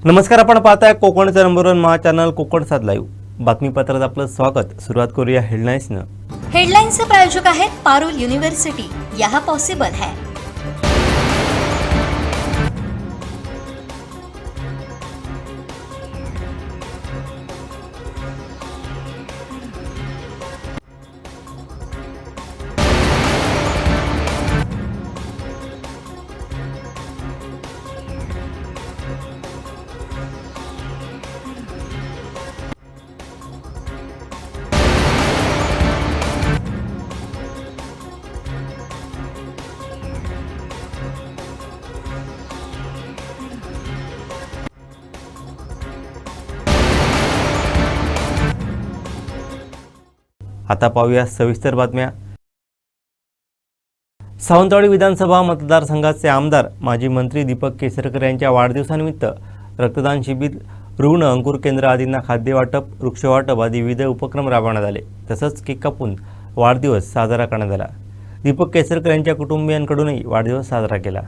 नमस्कार, आपण पाहताय कोकणचं नंबर 1 महा चॅनल कोकण सात लाईव्ह बातमीपत्रात आपलं स्वागत। सुरुवात करूया हेडलाईन्सनं। हेडलाइन्सचे प्रायोजक आहेत पारुल यूनिवर्सिटी, यहाँ पॉसिबल है। आता पाहूया सविस्तर बातम्या। सावंतवाडी विधानसभा मतदारसंघाचे आमदार माजी मंत्री दीपक केसरकर यांच्या वाढदिवसानिमित्त रक्तदान शिबिर, रुग्ण अंकुर केंद्र आदींना खाद्य वाटप, वृक्ष वाटप आदी विविध उपक्रम राबवण्यात आले। तसंच केक कापून वाढदिवस साजरा करण्यात आला। दीपक केसरकर यांच्या कुटुंबियांकडूनही वाढदिवस साजरा केला।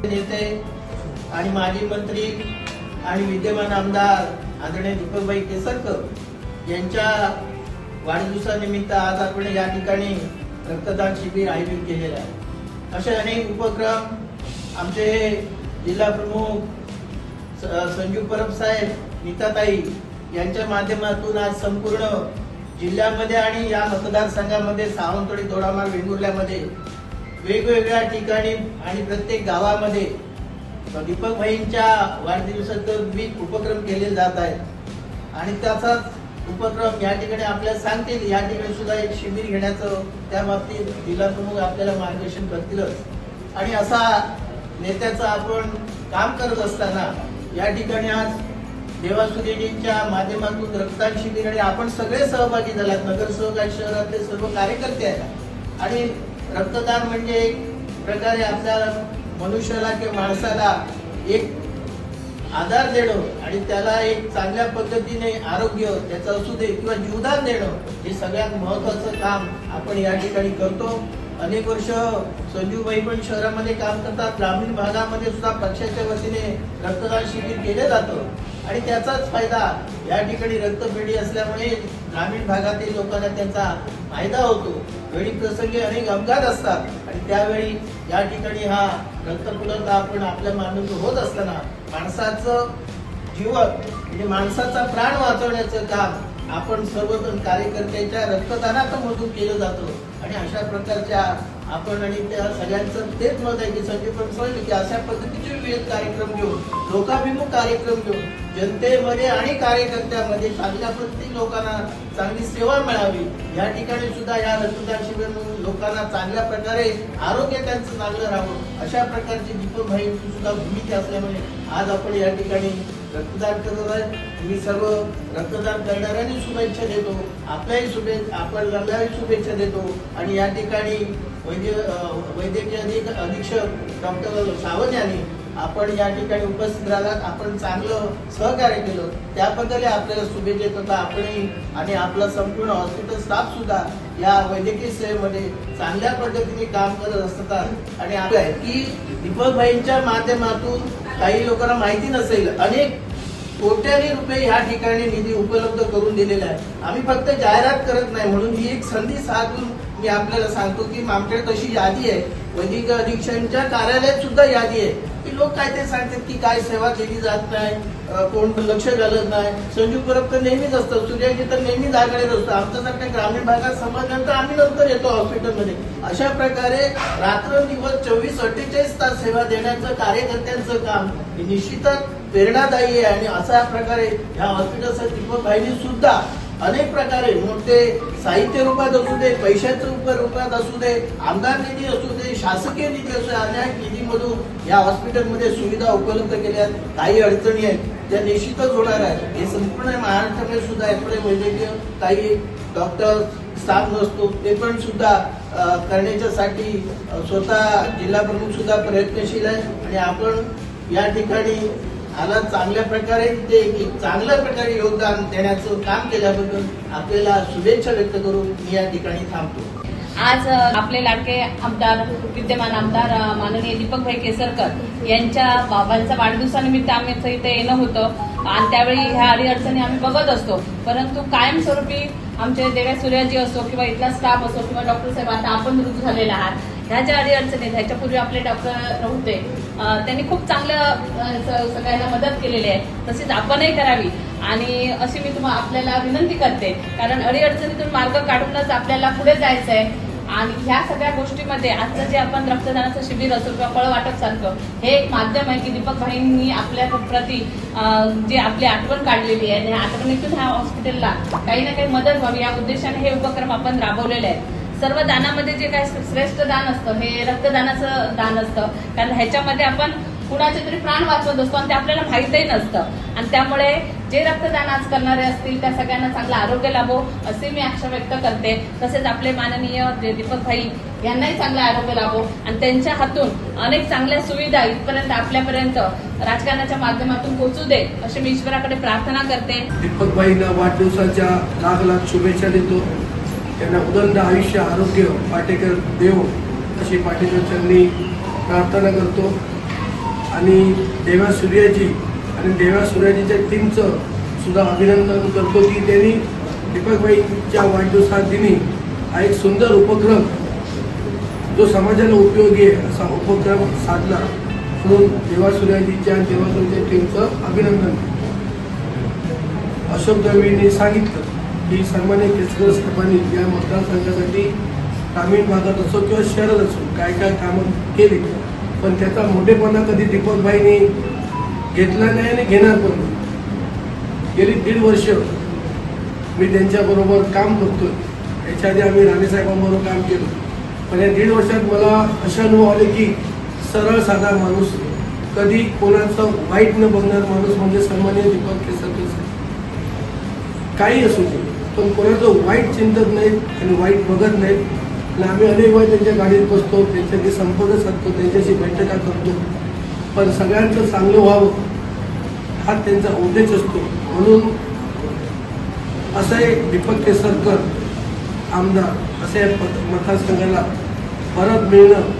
नेते आणि माजी मंत्री आणि विद्यमान आमदार आदरणीय दीपकभाई केसरकर यांच्या वाढदिवसानिमित्त आज आपण या ठिकाणी रक्तदान शिबिर आयोजित केलेले आहे। असे अनेक उपक्रम आमचे जिल्हा प्रमुख संजू परब साहेब, नीताताई यांच्या माध्यमातून आज संपूर्ण जिल्ह्यामध्ये आणि या मतदारसंघामध्ये सावंतवाडी, दोडामार्ग, वेंगुर्ल्यामध्ये वेगवेगळ्या ठिकाणी आणि प्रत्येक गावामध्ये दीपक भाईंच्या वाढदिवसाचे विविध उपक्रम केले जात आहेत आणि त्याचाच उपक्रम या ठिकाणी आपल्याला सांगतील। या ठिकाणी सुद्धा एक शिबिर घेण्याचं त्या बाबतीत जिल्हा प्रमुख आपल्याला मार्गदर्शन करतीलच आणि असा नेत्याचं आपण काम करत असताना या ठिकाणी आज देवासुदेजींच्या माध्यमातून रक्तदान शिबिर आणि आपण सगळे सहभागी झालात, नगरसेवक आहेत, शहरातले सर्व कार्यकर्ते आहेत आणि रक्तदान म्हणजे एक प्रकारे आपल्या मनुष्याला किंवा माणसाला एक आधार देणं आणि त्याला एक चांगल्या पद्धतीने आरोग्य त्याचं असू दे किंवा जीवदान देणं हे सगळ्यात महत्त्वाचं काम आपण या ठिकाणी करतो। अनेक वर्ष संजूबाई पण शहरामध्ये काम करतात, ग्रामीण भागामध्ये सुद्धा पक्षाच्या वतीने रक्तदान शिबिर केले जातं आणि त्याचाच फायदा या ठिकाणी रक्तपेढी असल्यामुळे ग्रामीण भागातील लोकांना त्याचा फायदा होतो। वेळी प्रसंगी अनेक अपघात असतात आणि त्यावेळी या ठिकाणी हा रक्तपुरवठा आपण आपल्या माणूस होत असताना माणसाचं जीवन म्हणजे माणसाचा प्राण वाचवण्याचं काम आपण सर्वजण कार्यकर्त्याच्या रक्तदानाचं मधून केलं जातं आणि अशा प्रकारच्या आपण आणि त्या सगळ्यांचं तेच मत आहे की संजय पण की अशा पद्धतीचे विविध कार्यक्रम घेऊन लोकाभिमुख कार्यक्रम घेऊन जनतेमध्ये आणि कार्यकर्त्यामध्ये चांगल्या पद्धती लोकांना चांगली सेवा मिळावी या ठिकाणी सुद्धा या रक्तदान शिबिर लोकांना चांगल्या प्रकारे आरोग्य त्यांचं चांगलं राहावं अशा प्रकारची दीपक भाईंची सुद्धा भूमिका असल्यामुळे आज आपण या ठिकाणी रक्तदान करत आहे। मी सर्व रक्तदान करणाऱ्यांनी शुभेच्छा देतो, आपल्याही शुभेच्छा देतो आणि या ठिकाणी वैद्यकीय अधीक्षक डॉक्टर सावंत यांनी आपण या ठिकाणी उपस्थित राहिलात, आपण चांगलं सहकार्य केलं त्याबद्दल आपल्याला शुभेच्छा देतो। आपणही आणि आपला संपूर्ण हॉस्पिटल स्टाफ सुद्धा या वैद्यकीय सेवेमध्ये चांगल्या पद्धतीने काम करत असतात आणि आपलं की दीपक भाईंच्या माध्यमातून काही लोकांना माहिती नसेल अनेक कोट्यानी रुपये या ठिकाणी निधी उपलब्ध करून दिलेला आहे। आम्ही फक्त जाहिरात करत नाही म्हणून ही एक संधी साधून मी आपल्याला सांगतो की आमच्याकडे तशी यादी आहे, वैद्यकीय अधीक्षकांच्या कार्यालयात सुद्धा यादी आहे की लोक काय ते सांगतात की काय सेवा केली जात नाही, कोण लक्ष घालत नाही। संजू परब तर नेहमीच असतं, सूर्याजी तर नेहमी जागेवर असतो, आमच्यासारख्या ग्रामीण भागात समजल्यानंतर आम्ही नंतर येतो हॉस्पिटलमध्ये। अशा प्रकारे रात्रंदिवस 24-48 तास सेवा देण्याचं कार्यकर्त्यांचं काम हे निश्चितच प्रेरणादायी आहे आणि अशा प्रकारे ह्या हॉस्पिटलचं दीपक भाईंनी सुद्धा अनेक प्रकारे मोठे साहित्य रूपात असू दे, पैशाच्या रूपात असू दे, आमदार निधी असू दे, शासकीय निधी असू दे, अनेक निधीमधून या हॉस्पिटलमध्ये सुविधा उपलब्ध केल्या आहेत। काही अडचणी आहेत त्या निश्चितच होणार आहेत, हे संपूर्ण महाराष्ट्रामध्ये सुद्धा यापुढे वैद्यकीय काही डॉक्टर स्टाफ नसतो ते पण सुद्धा करण्याच्यासाठी स्वतः जिल्हा प्रमुख सुद्धा प्रयत्नशील आहे आणि आपण या ठिकाणी आला चांगल्या प्रकारे ते चांगल्या प्रकारे योगदान देण्याचं काम केल्याबद्दल आपल्याला शुभेच्छा व्यक्त करून मी या ठिकाणी थांबतो। आज आपले लाडके आमदार विद्यमान आमदार माननीय दीपकभाई केसरकर यांच्या बाबांच्या वाढदिवसानिमित्त आमचं इथे येणं होतं आणि त्यावेळी ह्या अडीअडचणी आम्ही बघत असतो, परंतु कायमस्वरूपी आमचे देव्या सूर्याजी असो किंवा इथला स्टाफ असो किंवा डॉक्टर साहेब आता आपण रुजू झालेला आहात, ह्या ज्या अडीअडचणी ह्याच्यापूर्वी आपले डॉक्टर होते त्यांनी खूप चांगलं सगळ्यांना मदत केलेली आहे, तशीच आपणही करावी आणि अशी मी आपल्याला विनंती करते, कारण अडीअडचणीतून मार्ग काढूनच आपल्याला पुढे जायचं आहे। आणि ह्या सगळ्या गोष्टीमध्ये आजचं जे आपण रक्तदानाचं शिबिर असो किंवा फळ वाटप सारखं हे एक माध्यम आहे की दीपक भाईंनी आपल्या प्रती जी आपली आठवण काढलेली आहे आणि आठवणीतून ह्या हॉस्पिटलला काही ना काही मदत व्हावी या उद्देशाने हे उपक्रम आपण राबवलेले आहे। सर्व दानामध्ये जे काही श्रेष्ठ दान असतं हे रक्तदानाचं दान असतं, कारण ह्याच्यामध्ये आपण कुणाचे तरी प्राण वाचवत असतो आणि ते आपल्याला माहीतही नसतं आणि त्यामुळे जे रक्तदान आज करणारे असतील त्या सगळ्यांना चांगलं आरोग्य लाभो असे मी आशा व्यक्त करते। तसेच आपले माननीय दीपक भाई यांनाही चांगलं आरोग्य लाभो आणि त्यांच्या हातून अनेक चांगल्या सुविधा इथपर्यंत आपल्यापर्यंत राजकारणाच्या माध्यमातून पोहोचू दे अशी मी ईश्वराकडे प्रार्थना करते। दीपक भाईंना वाढदिवसाच्या लाख शुभेच्छा देतो, त्यांना उदंड आयुष्य आरोग्य पाटेकर देव अशी पाटेकरांनी प्रार्थना करतो आणि देवा सूर्याजी आणि देवा सूर्याजीच्या टीमचं सुद्धा अभिनंदन करतो की त्यांनी दीपकभाईच्या वाढदिवसादिनी हा एक सुंदर उपक्रम जो समाजाला उपयोगी आहे असा उपक्रम साधला, म्हणून देवा सूर्याजीच्या आणि देवा सूर्याच्या टीमचं अभिनंदन। अशोक दळवींनी सांगितलं की सन्मान्य केसरकर साहेबांनी या मतदारसंघासाठी ग्रामीण भागात असो किंवा शहरात असो काय काय कामं केली, पण त्याचा मोठेपणा कधी दीपकभाईंनी घेतला नाही आणि घेणार पण नाही। गेली 1.5 वर्ष मी त्यांच्याबरोबर काम करतोय, याच्या आधी आम्ही राणेसाहेबांबरोबर काम केलं, पण या 1.5 वर्षात मला असे अनुभव आले की सरळ साधा माणूस, कधी कोणाचं वाईट न बघणार माणूस म्हणजे सन्मान्य दीपक केसरकर साहेब। काही असू दे पण कोणाचं वाईट चिंतत नाहीत आणि वाईट बघत नाहीत आणि आम्ही अनेक वेळा त्यांच्या गाडीत बसतो, त्यांच्याशी संपर्क साधतो, त्यांच्याशी बैठका करतो, पण सगळ्यांचं चांगलं व्हावं हा त्यांचा उद्देश असतो। म्हणून असं एक दीपक केसरकर आमदार असे मतदारसंघाला परत मिळणं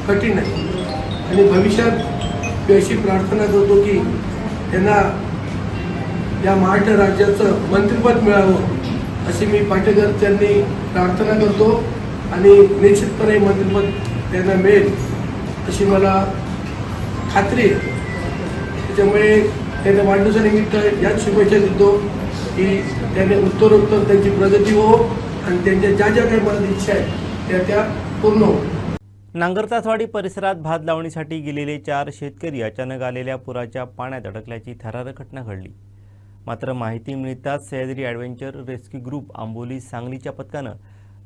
कठीण आहे आणि भविष्यात मी अशी प्रार्थना करतो की त्यांना या महाराष्ट्र राज्याचं मंत्रिपद मिळावं अशी मी पाटेकरांनी प्रार्थना करतो आणि निश्चितपणे मंत्रिपद त्यांना मिळेल अशी मला खात्री आहे। त्याच्यामुळे त्यांच्या वाढदिवसानिमित्त याच शुभेच्छा देतो। की त्याने उत्तरोत्तर त्यांची प्रगती हो आणि त्यांच्या ज्या ज्या काही मनात इच्छा आहेत त्या पूर्ण हो. नांगरतासवाडी परिसरात भात लावणीसाठी गेलेले 4 शेतकरी अचानक आलेल्या पुराच्या पाण्यात अडकल्याची थरारक घटना घडली. मात्र माहिती मिळताच Sahyadri adventure rescue group Amboli सांगलीच्या पथकानं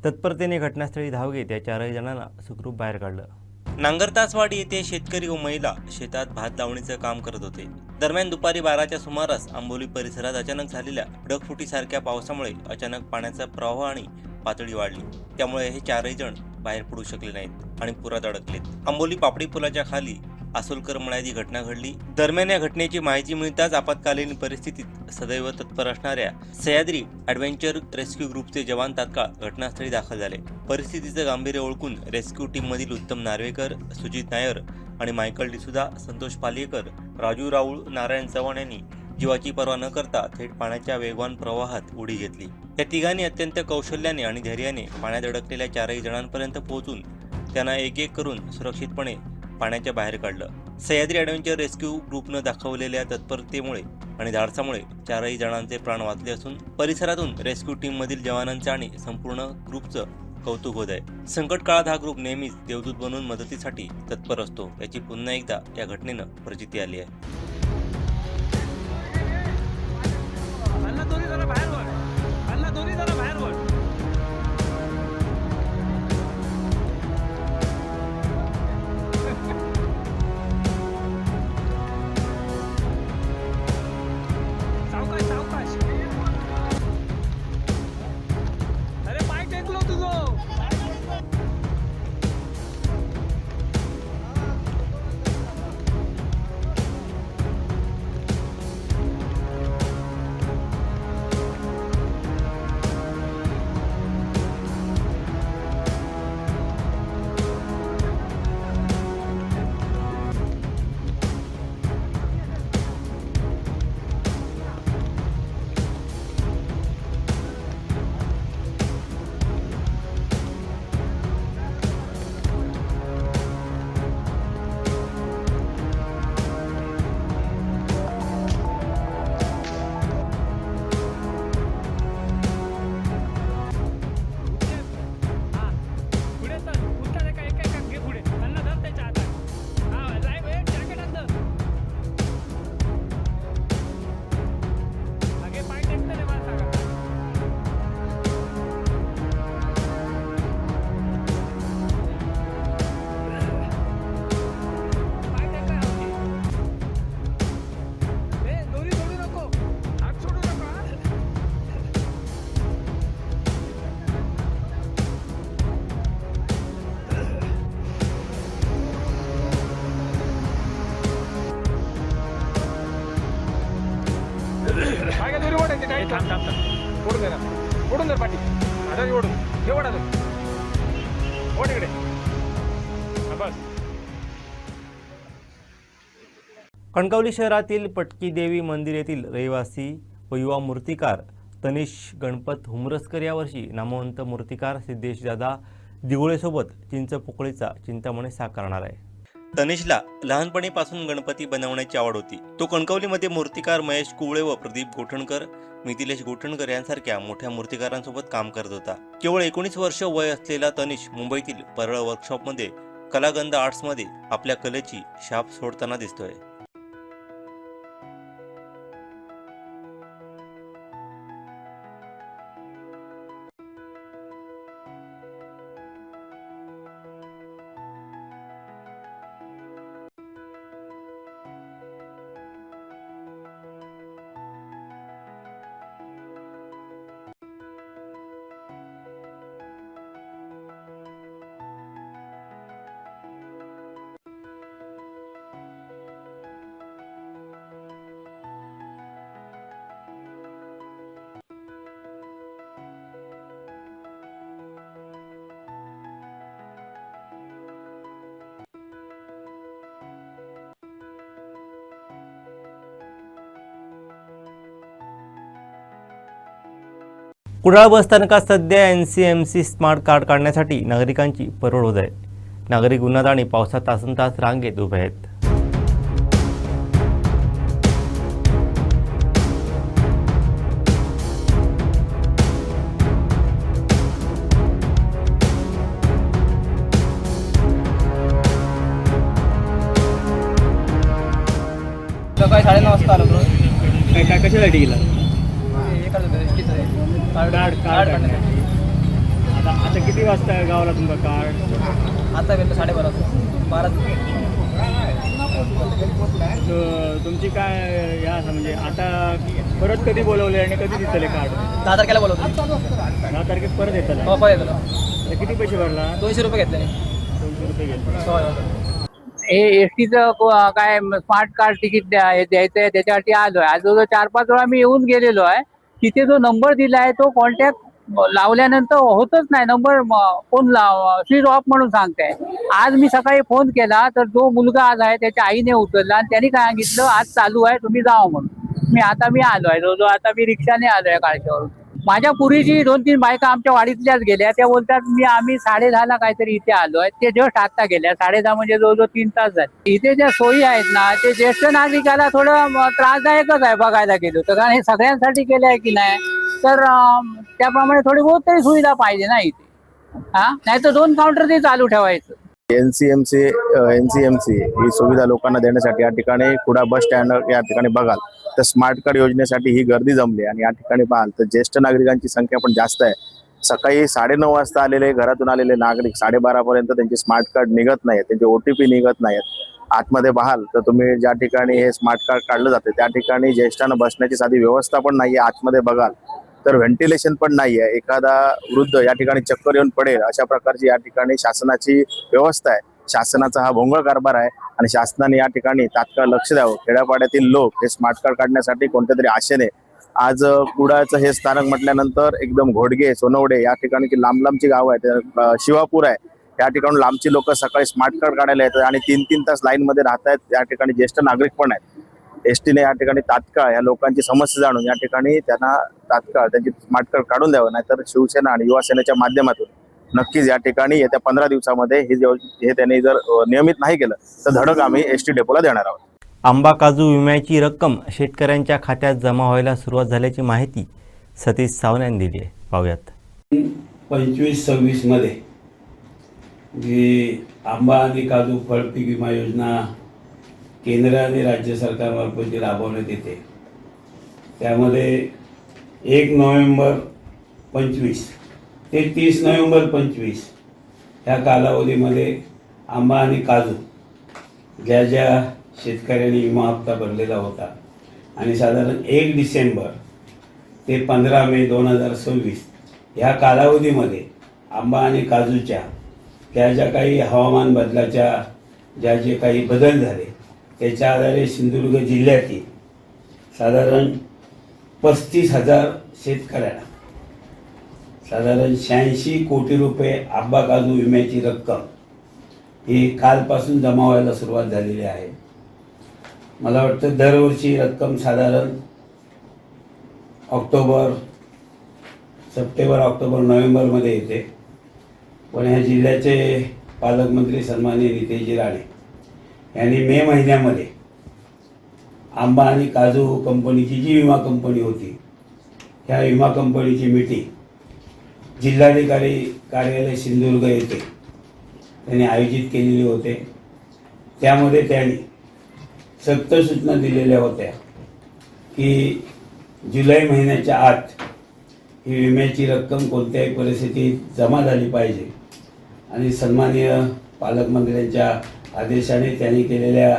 तत्परतेने घटनास्थळी धाव घेत या 4 जणांना सुखरूप बाहेर काढलं. नांगरतासवाडी येथे शेतकरी व महिला शेतात भात लावणीचं काम करत होते. दरम्यान दुपारी 12च्या सुमारास आंबोली परिसरात अचानक झालेल्या ढगफुटीसारख्या पावसामुळे अचानक पाण्याचा प्रवाह आणि पातळी वाढली. त्यामुळे हे 4 जण बाहेर पडू शकले नाहीत आणि पुरात अडकलेत. आंबोली पापडी पुलाच्या खाली आसोलकर मळ्यात ही घटना घडली. दरम्यान या घटनेची माहिती मिळताच आपत्कालीन परिस्थितीत सदैव तत्पर असणाऱ्या सह्याद्री ॲडव्हेंचर रेस्क्यू ग्रुपचे जवान तात्काळ घटनास्थळी दाखल झाले. परिस्थितीचं गांभीर्य ओळखून रेस्क्यू टीममधील उत्तम नार्वेकर, सुजित नायर आणि मायकल डिसुदा, संतोष पालेकर, राजू राऊळ, नारायण चव्हाण यांनी जीवाची पर्वा न करता थेट पाण्याच्या वेगवान प्रवाहात उडी घेतली. या तिघांनी अत्यंत कौशल्याने आणि धैर्याने पाण्यात अडकलेल्या 4 जणांपर्यंत पोहोचून त्यांना एक एक करून सुरक्षितपणे पाण्याच्या बाहेर काढलं. सह्याद्री ॲडव्हेंचर रेस्क्यू ग्रुपनं दाखवलेल्या तत्परतेमुळे आणि धाडसामुळे 4 जणांचे प्राण वाचले असून परिसरातून रेस्क्यू टीममधील जवानांचं आणि संपूर्ण ग्रुपचं कौतुक होत आहे. संकट काळात हा ग्रुप नेहमीच देवदूत बनून मदतीसाठी तत्पर असतो, याची पुन्हा एकदा या घटनेनं प्रचिती आली आहे. कणकवली शहरातील पटकी देवी मंदिर येथील रहिवासी व युवा मूर्तिकार तनिष गणपत हुमरसकर यावर्षी नामवंत मूर्तिकार सिद्धेशदादा दिगोळेसोबत चिंचपोकळीचा चिंतामणी साकारणार आहे. तनिषला लहानपणीपासून गणपती बनवण्याची आवड होती. तो कणकवलीमध्ये मूर्तिकार महेश कुवळे व प्रदीप गोठणकर, मिथिलेश गोठणकर यांसारख्या मोठ्या मूर्तिकारांसोबत काम करत होता. केवळ 19 वर्ष वय असलेला तनिष मुंबईतील परळ वर्कशॉपमध्ये कलागंध आर्ट्समध्ये आपल्या कलेची छाप सोडताना दिसतोय. कुडाळ बसस्थानकात सध्या NCMC स्मार्ट कार्ड काढण्यासाठी नागरिकांची परवड होत आहे. नागरिक उन्हात आणि पावसात तासनतास रांगेत उभे आहेत. सकाळी 9:30 वाजता आलो होतो. काय काय कशासाठी गेला? हे करत होतो एसटीचं कार्ड कार्ड काढण्यासाठी. आता किती वाजता गावाला तुमचा कार्ड? आता गेलो 12:30 वाजता 12. तुमची काय या म्हणजे आता परत कधी बोलवले आणि कधी दिसले कार्ड? 10 तारखेला बोलवतो. 10 तारखेत परत येतात. हो पाहिजे तुला आता किती पैसे भरला? 200 रुपये घेतले. 200 रुपये घेतले. हे एसटीचं काय स्मार्ट कार्ड तिकीट द्यायचं आहे त्याच्यासाठी आलो आहे. आज जवळ 4-5 वेळा मी येऊन गेलेलो आहे. तिथे जो नंबर दिला आहे तो कॉन्टॅक्ट लावल्यानंतर होतच नाही. नंबर फोन स्विच ऑफ म्हणून सांगताय. आज मी सकाळी फोन केला तर जो मुलगा आज आहे त्याच्या आईने उचलला आणि त्यांनी काय सांगितलं आज चालू आहे तुम्ही जावा म्हणून. मी आलो आहे जवळजवळ आता मी रिक्षाने आलो आहे काळच्यावरून. माझ्या पुरीची 2-3 बायका आमच्या वाडीतल्याच गेल्या. त्या बोलतात आम्ही 10:30ला काहीतरी इथे आलो आहे. ते जस्ट आता गेल्या. 10:30 म्हणजे जवळजवळ 3 तास झाले. इथे ज्या सोयी आहेत ना ते ज्येष्ठ नागरिकाला थोडं त्रासदायकच आहे बघायला गेलो तर. कारण हे सगळ्यांसाठी केलं आहे की नाही तर त्याप्रमाणे थोडी बहुत तरी सुविधा पाहिजे ना इथे. नाही तर 2 काउंटर ते चालू ठेवायचं. एनसीएमसी ही सुविधा लोकांना देण्यासाठी या ठिकाणी कुडा बस स्टँड या ठिकाणी बघाल तर स्मार्ट कार्ड योजनेसाठी ही गर्दी जमली. आणि या ठिकाणी पाहाल तर ज्येष्ठ नागरिकांची संख्या पण जास्त आहे. सकाळी 9:30 वाजता आलेले घरातून आलेले नागरिक 12:30 पर्यंत त्यांचे स्मार्ट कार्ड निघत नाहीत, त्यांचे OTP निघत नाहीत. आतमध्ये पाहाल तर तुम्ही ज्या ठिकाणी हे स्मार्ट कार्ड काढलं जाते त्या ठिकाणी ज्येष्ठांना बसण्याची साधी व्यवस्था पण नाहीये. आतमध्ये बघाल तर व्हेंटिलेशन पण नाहीये. एखादा वृद्ध या ठिकाणी चक्कर येऊन पडेल अशा प्रकारची या ठिकाणी शासनाची व्यवस्था आहे. शासनाचा हा भोंगळ कारभार आहे आणि शासनाने या ठिकाणी तात्काळ लक्ष द्यावं. खेड्यापाड्यातील लोक हे स्मार्ट कार्ड काढण्यासाठी कोणत्या तरी आशेने आज कुडाचं हे स्थानक म्हटल्यानंतर एकदम घोडगे, सोनवडे या ठिकाणी लांब लांबची गावं आहेत, शिवापूर आहे, या ठिकाणी लांबची लोक सकाळी स्मार्ट कार्ड काढायला येतात आणि 3-3 तास लाईन मध्ये राहत आहेत. या ठिकाणी ज्येष्ठ नागरिक पण आहेत. एसटीने या ठिकाणी तात्काळ या लोकांची समस्या जाणून या ठिकाणी त्यांना तात्काळ त्यांची स्मार्ट कार्ड काढून द्यावं. नाहीतर शिवसेना आणि युवा सेनेच्या माध्यमातून नक्कीच या ठिकाणी येत्या 15 दिवसामध्ये हे त्यांनी जर नियमित नाही केलं तर धडक आम्ही ST डेपोला देणार आहोत. आंबा काजू विम्याची रक्कम शेतकऱ्यांच्या खात्यात जमा व्हायला सुरुवात झाल्याची माहिती सतीश सावंत यांनी दिली आहे. पाहूयात. 25-26 मध्ये जी आंबा आणि काजू फळपीक विमा योजना केंद्र आणि राज्य सरकारमार्फत जी राबवण्यात येते त्यामध्ये 1 नोव्हेंबर 25 ते 30 नोव्हेंबर 25 ह्या कालावधीमध्ये आंबा आणि काजू ज्या शेतकऱ्यांनी विमा हप्ता भरलेला होता आणि साधारण 1 डिसेंबर ते 15 मे 2026 ह्या कालावधीमध्ये आंबा आणि काजूच्या ज्या काही हवामान बदलाच्या जे काही बदल झाले त्याच्या आधारे सिंधुदुर्ग जिल्ह्यातील साधारण 35,000 शेतकऱ्यांना साधारण 86 कोटी रुपये आंबा काजू विम्याची रक्कम ही कालपासून जमा व्हायला सुरुवात झालेली आहे. मला वाटतं दरवर्षी रक्कम साधारण सप्टेंबर, ऑक्टोबर, नोव्हेंबरमध्ये येते. पण ह्या जिल्ह्याचे पालकमंत्री सन्माननीय नितेशजी राणे यांनी मे महिन्यामध्ये आंबा आणि काजू कंपनीची जी विमा कंपनी होती ह्या विमा कंपनीची मीटिंग जिल्हाधिकारी कार्यालय सिंधुदुर्ग येथे त्यांनी आयोजित केलेली होते. त्यामध्ये त्यांनी सक्त सूचना दिलेल्या होत्या की जुलै महिन्याच्या आत ही विम्याची रक्कम कोणत्याही परिस्थितीत जमा झाली पाहिजे. आणि सन्माननीय पालकमंत्र्यांच्या आदेशाने त्यांनी केलेल्या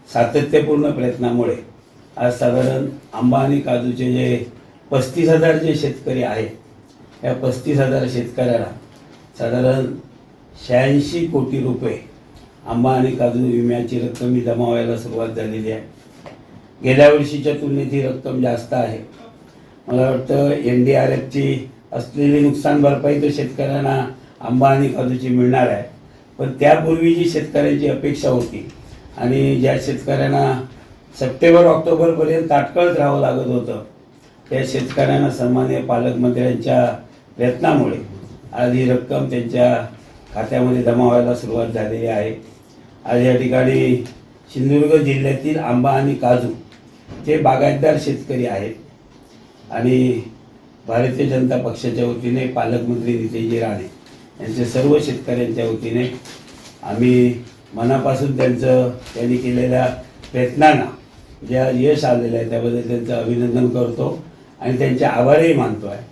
सातत्यपूर्ण प्रयत्नामुळे आज साधारण आंबा आणि काजूचे जे 35,000 जे शेतकरी आहेत या 35,000 शेतकऱ्यांना साधारण 86 कोटी रुपये आंबा आणि काजू विम्याची रक्कम ही जमा व्हायला सुरुवात झालेली आहे. गेल्या वर्षीच्या तुलनेत ही रक्कम जास्त आहे. मला वाटतं NDRFची असलेली नुकसान भरपाई तर शेतकऱ्यांना आंबा आणि काजूची मिळणार आहे. पण त्यापूर्वी जी शेतकऱ्यांची अपेक्षा होती आणि ज्या शेतकऱ्यांना सप्टेंबर, ऑक्टोबरपर्यंत ताटकळत राहावं लागत होतं त्या शेतकऱ्यांना सन्माननीय पालकमंत्र्यांच्या प्रयत्नामुळे आज ही रक्कम त्यांच्या खात्यामध्ये जमा व्हायला सुरुवात झालेली आहे. आज या ठिकाणी सिंधुदुर्ग जिल्ह्यातील आंबा आणि काजू जे बागायतदार शेतकरी आहेत आणि भारतीय जनता पक्षाच्या वतीने पालकमंत्री नितेशजी राणे यांच्या सर्व शेतकऱ्यांच्या वतीने आम्ही मनापासून त्यांनी केलेल्या प्रयत्नांना जे आज यश आलेलं आहे त्याबद्दल त्यांचं अभिनंदन करतो आणि त्यांचे आभारही मानतो आहे.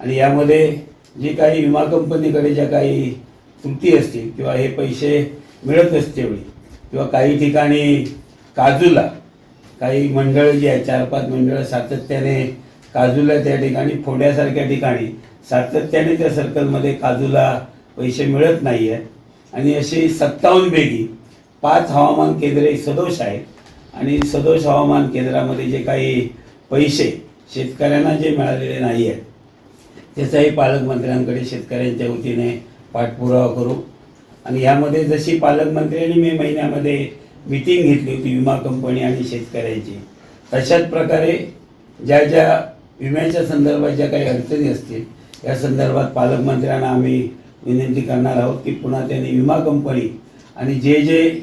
आणि यामध्ये जी काही विमा कंपनीकडे ज्या काही त्रुटी असतील किंवा हे पैसे मिळत असते वेळी किंवा काही ठिकाणी काजूला काही मंडळ जी आहे 4-5 मंडळं सातत्याने काजूला त्या ठिकाणी फोड्यासारख्या ठिकाणी सातत्याने त्या सर्कलमध्ये काजूला पैसे मिळत नाही आहे. आणि अशी 57 पैकी 5 हवामान केंद्रे सदोष आहेत आणि सदोष हवामान केंद्रामध्ये जे काही पैसे शेतकऱ्यांना जे मिळालेले नाही आहेत त्याचाही पालकमंत्र्यांकडे शेतकऱ्यांच्या वतीने पाठपुरावा करू. आणि यामध्ये जशी पालकमंत्र्यांनी मे महिन्यामध्ये मीटिंग घेतली होती विमा कंपनी आणि शेतकऱ्यांची, तशाच प्रकारे ज्या ज्या विम्याच्या संदर्भात ज्या काही अडचणी असतील या संदर्भात पालकमंत्र्यांना आम्ही विनंती करणार आहोत की पुन्हा त्यांनी विमा कंपनी आणि जे जे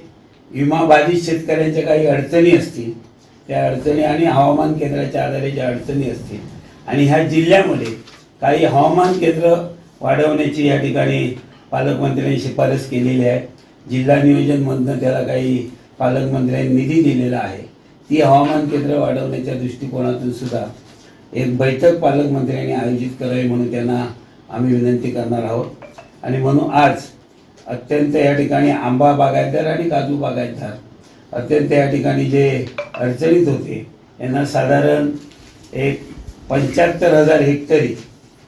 विमाबाधित शेतकऱ्यांच्या काही अडचणी असतील त्या अडचणी आणि हवामान केंद्राच्या आधारे ज्या अडचणी असतील आणि ह्या जिल्ह्यामध्ये काही हवामान केंद्र वाढवण्याची या ठिकाणी पालकमंत्र्यांनी शिफारस केलेली आहे. जिल्हा नियोजनमधनं त्याला काही पालकमंत्र्यांनी निधी दिलेला आहे. ती हवामान केंद्र वाढवण्याच्या दृष्टिकोनातून सुद्धा एक बैठक पालकमंत्र्यांनी आयोजित करावी म्हणून त्यांना आम्ही विनंती करणार आहोत. आणि म्हणून आज अत्यंत या ठिकाणी आंबा बागायतदार आणि काजू बागायतदार अत्यंत या ठिकाणी जे अडचणीत होते यांना साधारण एक 75,000 हेक्टरी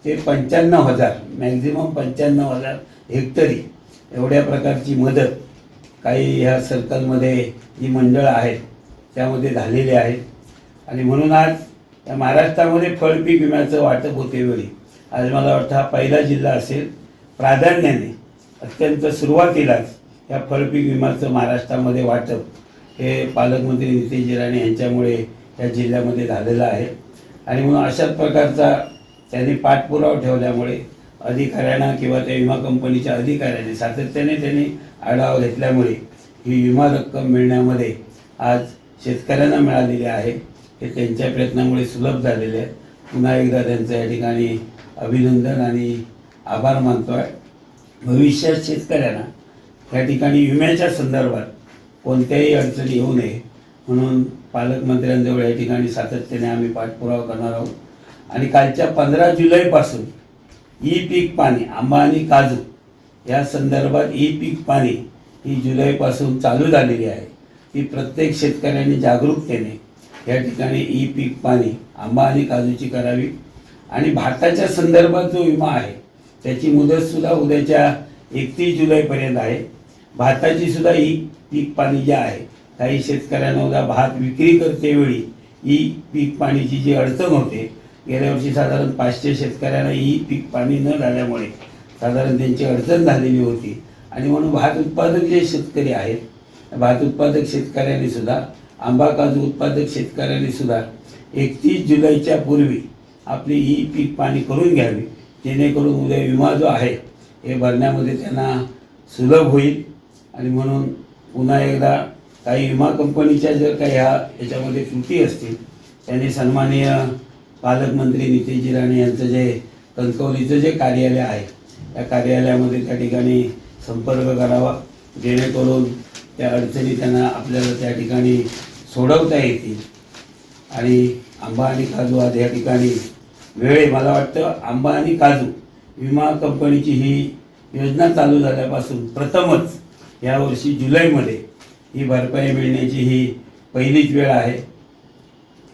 ते 95,000 मॅक्झिमम 95,000 हेक्टरी एवढ्या प्रकारची मदत काही ह्या सर्कलमध्ये जी मंडळं आहेत त्यामध्ये झालेली आहे. आणि म्हणून आज या महाराष्ट्रामध्ये फळपीक विम्याचं वाटप होते वेळी आज मला वाटतं हा पहिला जिल्हा असेल प्राधान्याने अत्यंत सुरुवातीलाच या फळपीक विम्याचं महाराष्ट्रामध्ये वाटप हे पालकमंत्री नितेश राणे यांच्यामुळे या जिल्ह्यामध्ये झालेलं आहे. आणि म्हणून अशाच प्रकारचा त्यांनी पाठपुरावा ठेवल्यामुळे अधिकाऱ्यांना किंवा त्या विमा कंपनीच्या अधिकाऱ्यांनी सातत्याने त्यांनी आढावा घेतल्यामुळे ही विमा रक्कम मिळण्यामध्ये आज शेतकऱ्यांना मिळालेली आहे. हे त्यांच्या प्रयत्नामुळे सुलभ झालेले आहे. पुन्हा एकदा त्यांचं या ठिकाणी अभिनंदन आणि आभार मानतो आहे. भविष्यात शेतकऱ्यांना या ठिकाणी विम्याच्या संदर्भात कोणत्याही अडचणी येऊ नये म्हणून पालकमंत्र्यांजवळ या ठिकाणी सातत्याने आम्ही पाठपुरावा करणार आहोत. आणि कालच्या 15 जुलैपासून ई पीक पाणी आंबा आणि काजू या संदर्भात ई पीक पाणी ही जुलैपासून चालू झालेली आहे. ती प्रत्येक शेतकऱ्यांनी जागरूकतेने या ठिकाणी ई पीक पाणी आंबा आणि काजूची करावी. आणि भाताच्या संदर्भात जो विमा आहे त्याची मुदतसुद्धा उद्याच्या 31 जुलैपर्यंत आहे. भाताची सुद्धा ई पीक पाणी जे आहे काही शेतकऱ्यांना उद्या भात विक्री करतेवेळी ई पीक पाणीची जी अडचण होते गेल्या वर्षी साधारण 500 शेतकऱ्यांना ई पीक पाणी न झाल्यामुळे साधारण त्यांची अडचण झालेली होती. आणि म्हणून भात उत्पादक जे शेतकरी आहेत भात उत्पादक शेतकऱ्यांनी सुद्धा आंबा काजू उत्पादक शेतकऱ्यांनी सुद्धा 31 जुलैच्या पूर्वी आपली ई पीक पाणी करून घ्यावी जेणेकरून उद्या विमा जो आहे हे भरण्यामध्ये त्यांना सुलभ होईल. आणि म्हणून पुन्हा एकदा काही विमा कंपनीच्या जर काही याच्यामध्ये त्रुटी असतील त्यांनी सन्माननीय पालकमंत्री नितेश राणे यांचं जे कणकवलीचं जे कार्यालय आहे त्या कार्यालयामध्ये त्या ठिकाणी संपर्क करावा जेणेकरून त्या अडचणी त्यांना आपल्याला त्या ठिकाणी सोडवता येतील. आणि आंबा आणि काजू आज या ठिकाणी मला वाटतं आंबा आणि काजू विमा कंपनीची ही योजना चालू झाल्यापासून प्रथमच यावर्षी जुलैमध्ये ही भरपाई मिळण्याची ही पहिलीच वेळ आहे.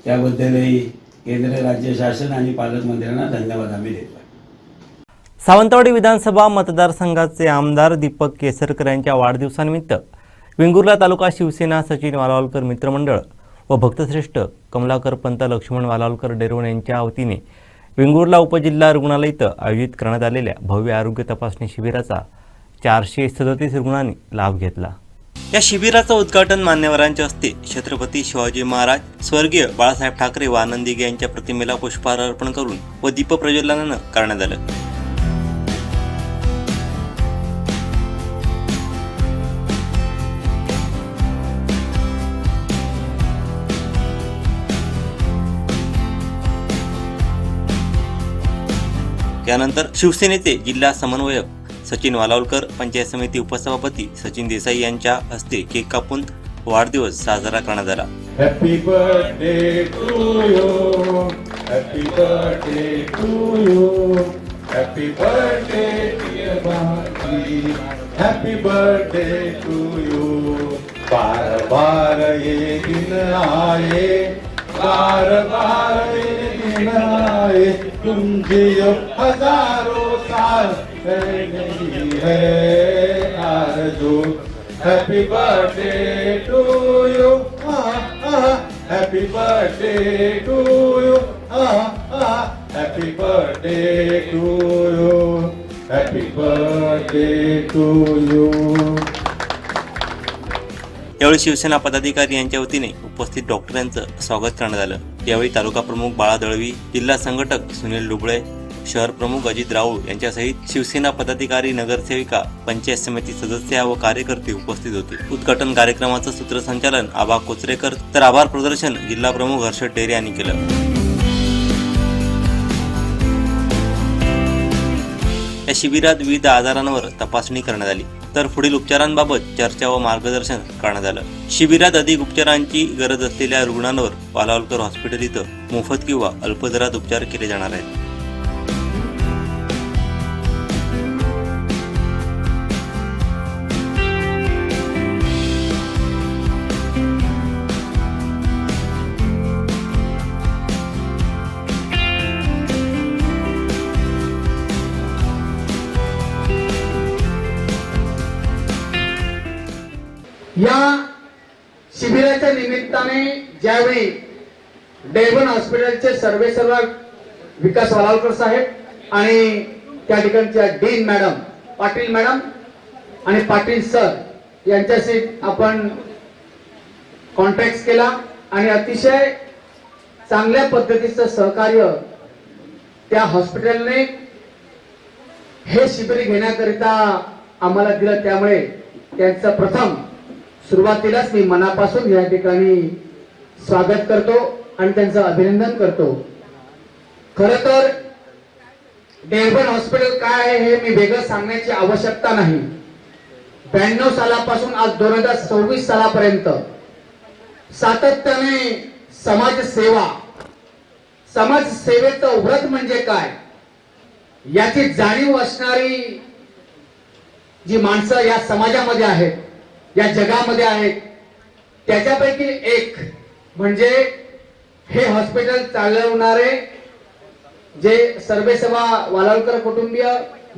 त्याबद्दलही केंद्र राज्य शासन आणि पालकमंत्र्यांना धन्यवाद आम्ही देतो. सावंतवाडी विधानसभा मतदारसंघाचे आमदार दीपक केसरकर यांच्या वाढदिवसानिमित्त वेंगुर्ला तालुका शिवसेना सचिन वालावलकर मित्रमंडळ व भक्तश्रेष्ठ कमलाकर पंत लक्ष्मण वालावलकर डेरोण यांच्या वतीने वेंगुर्ला उपजिल्हा रुग्णालय इथं आयोजित करण्यात आलेल्या भव्य आरोग्य तपासणी शिबिराचा 437 रुग्णांनी लाभ घेतला. या शिबिराचं उद्घाटन मान्यवरांच्या हस्ते छत्रपती शिवाजी महाराज, स्वर्गीय बाळासाहेब ठाकरे व आनंद दिघे यांच्या प्रतिमेला पुष्पहार अर्पण करून व दीपप्रज्वलनानं करण्यात आलं. यानंतर शिवसेनेचे जिल्हा समन्वयक सचिन वालावलकर, पंचायत समिती उपसभापती सचिन देसाई यांच्या हस्ते केक कापून वाढदिवस साजरा करण्यात आला. Happy birthday to you. Happy birthday to you. Happy birthday dear Bharti. Happy birthday to you. बार बार ये दिन आए, बार बार ये दिन आए, तुम जियो हजारों साल नहीं है आरज़ू. Happy birthday to you. Happy birthday to you. Happy birthday to you. Happy birthday to you. यावेळी शिवसेना पदाधिकारी यांच्या वतीने उपस्थित डॉक्टरांचं स्वागत करण्यात आलं. यावेळी तालुका प्रमुख बाळा दळवी, जिल्हा संघटक सुनील डुबळे, शहर प्रमुख अजित राऊळ यांच्यासहित शिवसेना पदाधिकारी, नगरसेविका, पंचायत समिती सदस्य व कार्यकर्ते उपस्थित होते. उद्घाटन कार्यक्रमाचं सूत्रसंचालन आबा कोचरेकर तर आभार प्रदर्शन जिल्हा प्रमुख हर्षद डेरे यांनी केलं. या शिबिरात विविध आजारांवर तपासणी करण्यात आली तर पुढील उपचारांबाबत चर्चा व मार्गदर्शन करण्यात आलं. शिबिरात अधिक उपचारांची गरज असलेल्या रुग्णांवर वालावलकर हॉस्पिटल इथं मोफत किंवा अल्प दरात उपचार केले जाणार आहेत. या शिबिराच्या निमित्ताने ज्यावेळी डेव्हन हॉस्पिटलचे सर्वेसर्वा विकास वालावलकर साहेब आणि त्या ठिकाणच्या डीन मॅडम, पाटील मॅडम आणि पाटील सर यांच्याशी आपण कॉन्टॅक्ट केला आणि अतिशय चांगल्या पद्धतीचं सहकार्य त्या हॉस्पिटलने हे शिबिर घेण्याकरिता आम्हाला दिलं. त्यामुळे त्यांचं प्रथम सुरुवातीलाच मी मनापासून या ठिकाणी स्वागत करतो आणि त्यांचं अभिनंदन करतो. खरं तर डेव्हन हॉस्पिटल काय आहे हे मी वेगळं सांगण्याची आवश्यकता नाही. 92 सालापासून आज 2026 सालापर्यंत सातत्याने समाजसेवेचं व्रत म्हणजे काय याची जाणीव असणारी जी माणसं या समाजामध्ये आहेत, या जगामध्ये आहेत, त्याच्यापैकी एक म्हणजे हे हॉस्पिटल चालवणारे जे सर्वेसर्वा वालावलकर कुटुंबीय,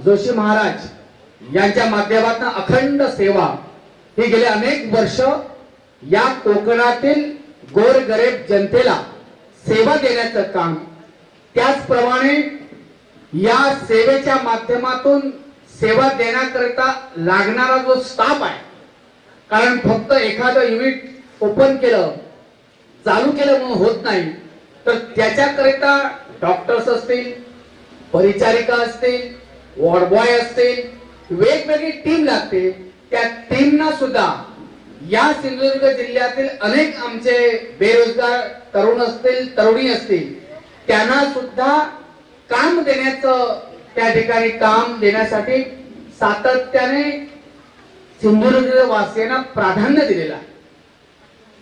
जोशी महाराज यांच्या माध्यमातून अखंड सेवा ही गेले अनेक वर्ष या कोकणातील गोरगरीब जनतेला सेवा देण्याचं काम, त्याचप्रमाणे या सेवेच्या माध्यमातून सेवा देण्याकरिता लागणारा जो स्टाफ आहे, कारण फक्त एखादं युनिट ओपन केलं, चालू केलं म्हणून होत नाही, तर त्याच्याकरिता डॉक्टर्स असतील, परिचारिका असतील, वॉर्ड बॉय असतील, वेगवेगळी टीम लागते. त्या टीमना सुद्धा या सिंधुदुर्ग जिल्ह्यातील अनेक आमचे बेरोजगार तरुण असतील, तरुणी असतील, त्यांना सुद्धा काम देण्याचं, त्या ठिकाणी काम देण्यासाठी सातत्याने सिंधुदुर्ग वासियांना प्राधान्य दिलेलं आहे.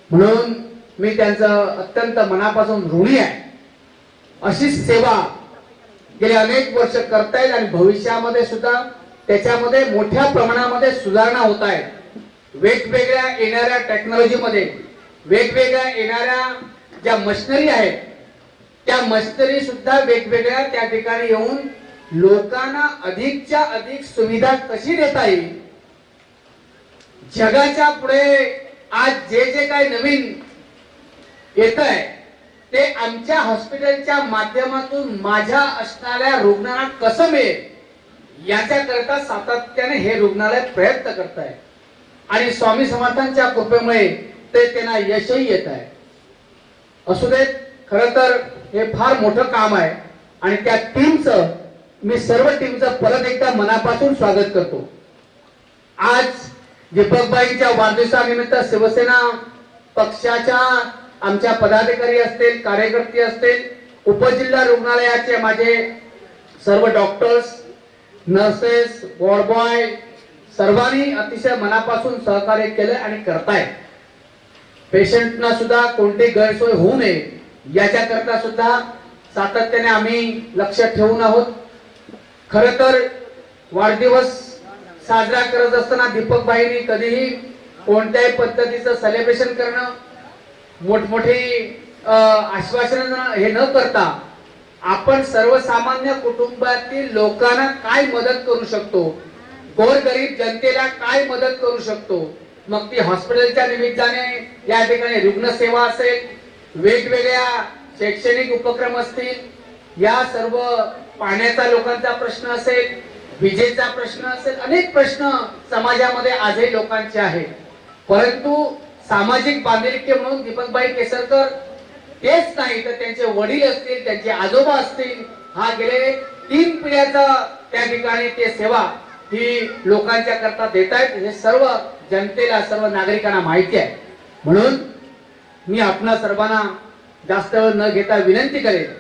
म्हणून मी त्यांचं अत्यंत मनापासून ऋणी आहे. अशी सेवा गेले अनेक वर्ष करतायत आणि भविष्यामध्ये सुद्धा त्याच्यामध्ये मोठ्या प्रमाणामध्ये सुधारणा होत आहेत. वेगवेगळ्या येणाऱ्या टेक्नॉलॉजीमध्ये, वेगवेगळ्या येणाऱ्या ज्या मशिनरी आहेत, त्या मशिनरी सुद्धा वेगवेगळ्या त्या ठिकाणी येऊन लोकांना अधिकच्या अधिक सुविधा कशी देता येईल, जगाच्या पुढे आज जे जे काही नवीन येत आहे ते आमच्या हॉस्पिटलच्या माध्यमातून माझ्या असणाऱ्या रुग्णांना कसं मिळेल याच्याकरता सातत्याने हे रुग्णालय प्रयत्न करत आहे आणि स्वामी समर्थांच्या कृपेमुळे ते त्यांना यशही येत आहे. असू देत, खरं तर हे फार मोठं काम आहे आणि त्या टीमचं मी सर्व टीमचं परत एकदा मनापासून स्वागत करतो. आज दीपकबाईंच्या वाढदिवसानिमित्त शिवसेना पक्षाच्या आमच्या पदाधिकारी असतील, कार्यकर्ते असतील, उपजिल्हा रुग्णालयाचे माझे सर्व डॉक्टर्स, नर्सेस, वॉर्ड बॉय सर्वांनी अतिशय मनापासून सहकार्य केले आणि करतायत. पेशंटना सुद्धा कोणती गैरसोय होऊ नये याच्याकरता सुद्धा सातत्याने आम्ही लक्ष ठेवून आहोत. खर तर वाढदिवस साजरा करत असताना दीपक भाईंनी कधीही कोणत्याही पद्धतीचं सेलिब्रेशन करणं, मोठमोठी आश्वासन हे न करता आपण सर्वसामान्य कुटुंबातील लोकांना काय मदत करू शकतो, गोरगरीब जनतेला काय मदत करू शकतो, मग ती हॉस्पिटलच्या निमित्ताने या ठिकाणी रुग्णसेवा असेल, वेगवेगळ्या शैक्षणिक उपक्रम असतील, या सर्व पाण्याचा लोकांचा प्रश्न असेल, विजेचा प्रश्न असेल, अनेक प्रश्न समाजामध्ये आजही लोकांचे आहेत. परंतु सामाजिक बांधिलकी म्हणून दीपकभाई केसरकर तेच नाही तर त्यांचे वडील असतील, त्यांचे आजोबा असतील, हा गेले 3 पिढ्याचा त्या ठिकाणी ते सेवा ही लोकांच्या करता देत आहेत. हे सर्व जनतेला, सर्व नागरिकांना माहिती आहे. म्हणून मी आपणा सर्वांना जास्त वेळ न घेता विनंती करेन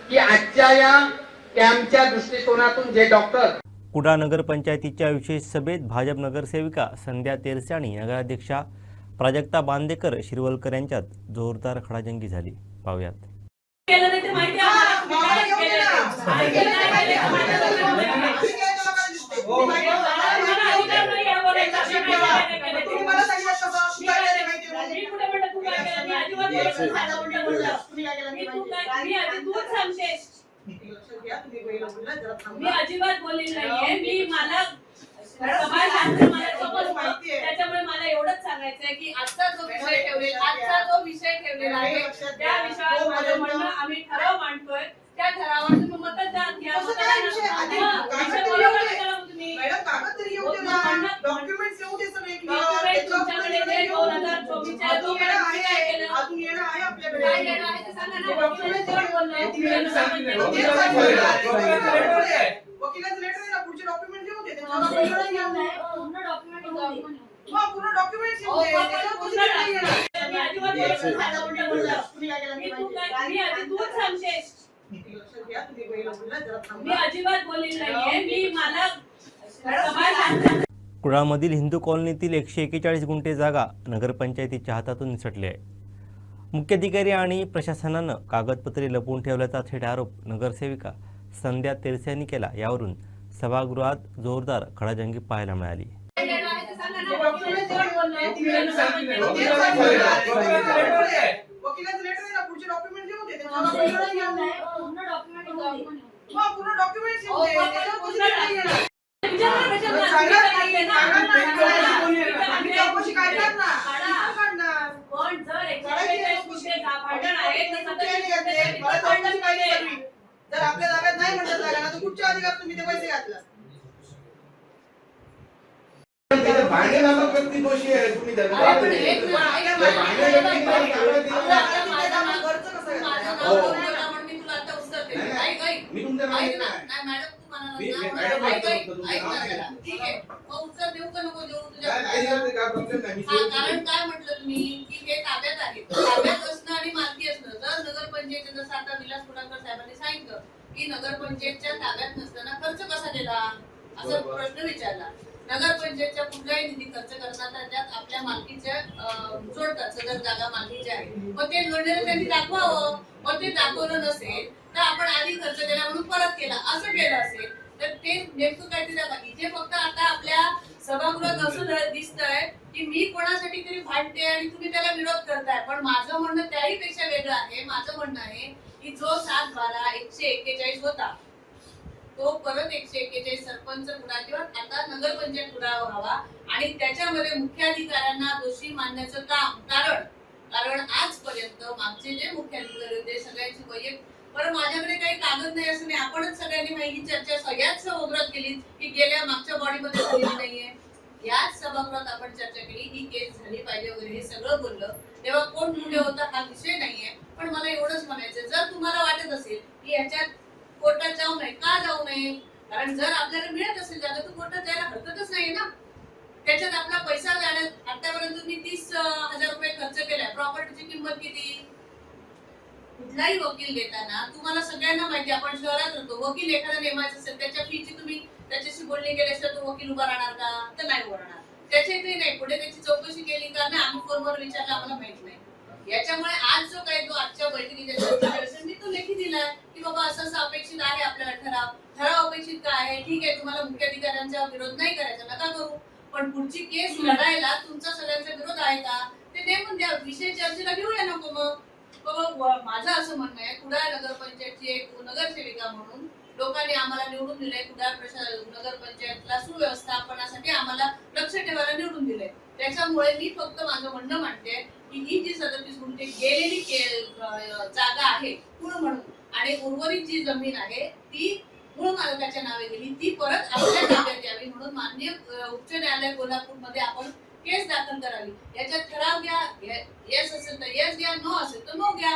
की आजच्या या कॅम्पच्या दृष्टिकोनातून जे डॉक्टर कुडाळ नगरपंचायतीच्या विशेष सभेत भाजप नगरसेविका संध्या तेरसे आणि नगराध्यक्षा प्राजक्ता बांदेकर शिरवलकर यांच्यात जोरदार खडाजंगी झाली. पाहूयात. मी अजिबात बोलली नाहीये. मी मला त्याच्यामुळे मला एवढंच सांगायचंय की आजचा जो विषय ठेवलेला आहे त्या विषयावर माझं म्हणणं आम्ही ठराव मांडतोय. त्या ठरावावर तुम्ही मतदान घ्या. तुमच्याकडे 2014 मी अजिबात बोलली नाहीये. मी मला कुडाळमधील हिंदू कॉलनीतील 141 गुंठे जागा नगरपंचायतीच्या हातातून निसटली आहे. मुख्याधिकारी आणि प्रशासनानं कागदपत्रे लपवून ठेवल्याचा थेट आरोप नगरसेविका संध्या तेरसे यांनी केला. यावरून सभागृहात जोरदार खडाजंगी पाहायला मिळाली. जर आपल्या जागात नाही म्हणतात जागा ना तर कुठच्या अधिकार तुम्ही ते पैसे घातला. भांडे नामक व्यक्ती दोषी आहे. तुम्ही उत्तर देऊ का नको देऊ तुझ्या कारण काय म्हटलं तुम्ही की हे ताब्यात आहे. ताब्यात असणं आणि मालकी असणं. जर नगरपंचायत जसं आता विलास कुडाळकर साहेबांनी सांगितलं की नगरपंचायतच्या ताब्यात नसताना खर्च कसा केला असा प्रश्न विचारला. नगरपंचायतच्या कुठलाही निधी खर्च करताना त्यात आपल्या मालकीच्या जोडतात. सदर जागा मालकीच्या आहे. मग ते जोडलेलं त्यांनी दाखवावं. मग ते दाखवलं नसेल तर आपण आधी खर्च केला म्हणून परत केला असं केलं असेल तर ते नेमकं काहीतरी दाखवा. इथे फक्त आता आपल्या सभागृहात असं दिसतंय की मी कोणासाठी तरी भांडते आणि तुम्ही त्याला विरोध करताय. पण माझं म्हणणं त्याही पेक्षा वेगळं आहे. माझं म्हणणं आहे की जो 7/12/141 होता तो परत 141 सरपंच कुडाळ किंवा आता नगरपंचायत कुडाळ व्हावा आणि त्याच्यामध्ये मुख्याधिकाऱ्यांना दोषी मानण्याचं काम. कारण आजपर्यंत मागचे जे मुख्याधिकारी होते सगळ्यांची वैयक्तिक पण माझ्याकडे काही कागद नाही असं नाही. आपणच सगळ्यांनी माहिती चर्चा सगळ्याच सभागृहात केली की गेल्या मागच्या बॉडीमध्ये झालेली नाहीये. याच सभागृहात आपण चर्चा केली ही केस झाली पाहिजे वगैरे हे सगळं बोललं. तेव्हा कोण मुले होता हा विषय नाहीये. पण मला एवढंच म्हणायचं जर तुम्हाला वाटत असेल की याच्यात कोर्टात जाऊ नये का जाऊ नये कारण जर आपल्याला मिळत असेल जागा तर कोर्टात जायला हरकतच नाहीये ना. त्याच्यात आपला पैसा जाण्यात आतापर्यंत तुम्ही 30,000 रुपये खर्च केलाय. प्रॉपर्टीची किंमत किती. कुठलाही वकील देताना तुम्हाला सगळ्यांना माहिती आपण शहरात राहतो. वकील एखादा नेमायचा असेल त्याच्या फीची तुम्ही त्याच्याशी बोलणी केल्याशिवाय तो वकील उभा राहणार का तर नाही उभा राहणार. त्याच्यातही नाही, पुढे त्याची चौकशी केली का नाही आम्ही फोनवर विचारलं आम्हाला माहित नाही. याच्यामुळे आज जो काही तो आजच्या बैठकीच्या मी तो लेखी दिलाय की बाबा असं अपेक्षित आहे आपल्याला ठराव अपेक्षित काय आहे. ठीक आहे, तुम्हाला मुख्याधिकाऱ्यांचा विरोध नाही करायचा, नका करू, पण पुढची केस लढायला तुमचा सगळ्यांचा विरोध आहे का ते नेमून द्या. विषय चर्चेला घेऊया नको. मग माझं असं म्हणणं आहे, कुडाळ नगरपंचायतची एक नगरसेविका म्हणून लोकांनी आम्हाला निवडून दिलंय. कुडाळ नगरपंचायतला सुव्यवस्थापनासाठी आम्हाला लक्ष ठेवायला निवडून दिलंय. त्याच्यामुळे मी फक्त माझं म्हणणं मांडते की ही जी 37 गुंठे गेलेली जागा आहे कुळ म्हणून आणि उर्वरित जी जमीन आहे ती मूळ मालकाच्या नावे गेली, ती परत आपल्या ताब्यात यावी म्हणून माननीय उच्च न्यायालय कोल्हापूरमध्ये आपण केस दाखल करावी. याच्यात ठराव घ्या, येस असेल तर येस घ्या, नो असेल तर नो घ्या.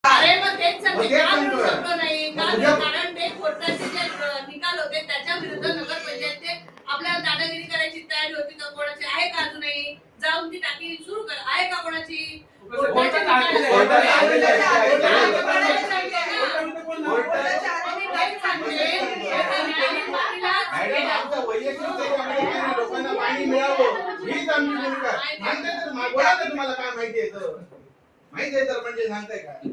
अरे मग तेच सांगते, का म्हणू शकलो नाही? कारण ते कोर्टाचे जे निकाल होते त्याच्या विरुद्ध नगरपंचायत आपल्याला दादागिरी करायची तयारी होती का कोणाची आहे का अजूनही? जाऊन ती टाकी सुरू कर, आहे का कोणाची? लोकांना पाणी मिळावं हीच आमची भूमिका. तुम्हाला काय माहिती आहे तर म्हणजे सांगताय काय.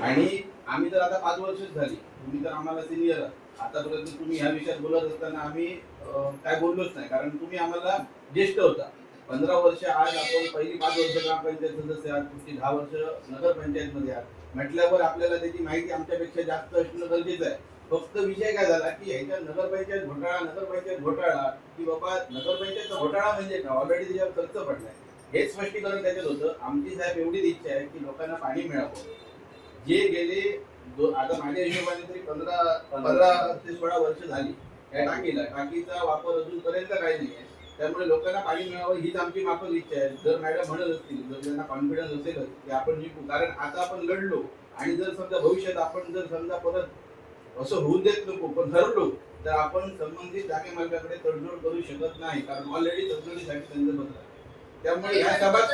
आणि आम्ही तर आता 5 वर्षच झाली, तुम्ही तर आम्हाला सिनियर आतापर्यंत तुम्ही ह्या विषयात बोलत असताना आम्ही काय बोललोच नाही, कारण तुम्ही आम्हाला ज्येष्ठ होता. 15 वर्ष आज आपण पहिली 5 वर्ष ग्रामपंचायत सदस्य आहात, पुढची 10 वर्ष नगरपंचायत मध्ये आहात म्हटल्यावर आपल्याला त्याची माहिती आमच्यापेक्षा जास्त असणं गरजेचं आहे. फक्त विषय काय झाला की ह्याच्या नगरपंचायत घोटाळा की बाबा नगरपंचायतचा घोटाळा म्हणजे काय, ऑलरेडी त्याच्यावर खर्च पडलाय हे स्पष्टीकरण त्याच्यात होतं. आमची साहेब एवढीच इच्छा आहे की लोकांना पाणी मिळावं. जे गेले आता माझ्या हिशोबाने तरी 15 ते 16 वर्ष झाली या टाकीचा वापर अजूनपर्यंत काही नाही आहे. त्यामुळे लोकांना पाणी मिळावं हीच आमची माफक इच्छा आहे. जर मॅडम म्हणत असतील, जर त्यांना कॉन्फिडन्स असेलच की आपण जिंकू, कारण आता आपण लढलो आणि जर समजा भविष्यात आपण जर समजा परत असं होऊ देत नको पण ठरलो तर आपण संबंधित जागे मालकाकडे तडजोड करू शकत नाही, कारण ऑलरेडी तडजोडीसाठी त्यांचं पत्र आहे. त्यामुळे या सभात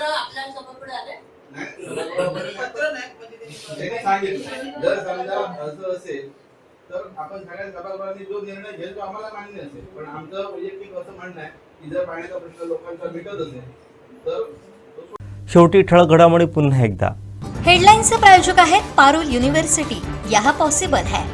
त्यांनी सांगितलं जर समजा असं असेल तर आपण सगळ्या सभागृहांनी जो निर्णय घेईल तो आम्हाला मान्य असेल. पण आमचं वैयक्तिक असं म्हणणं आहे की जर पाण्याचा प्रश्न लोकांचा मिटत असेल तर. शेवटी ठळक घडामोडी पुन्हा एकदा. हेडलाईन्सचे प्रायोजक आहेत पारुल युनिव्हर्सिटी. यह पॉसिबल है.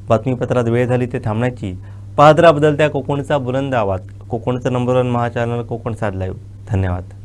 बातमीपत्रात वेळ झाली ते थांबण्याची. पाहत राहा बदलत्या कोकणचा बुलंद आवाज. कोकणचं नंबर 1 महा चॅनल कोकण साध लाईव्ह. धन्यवाद.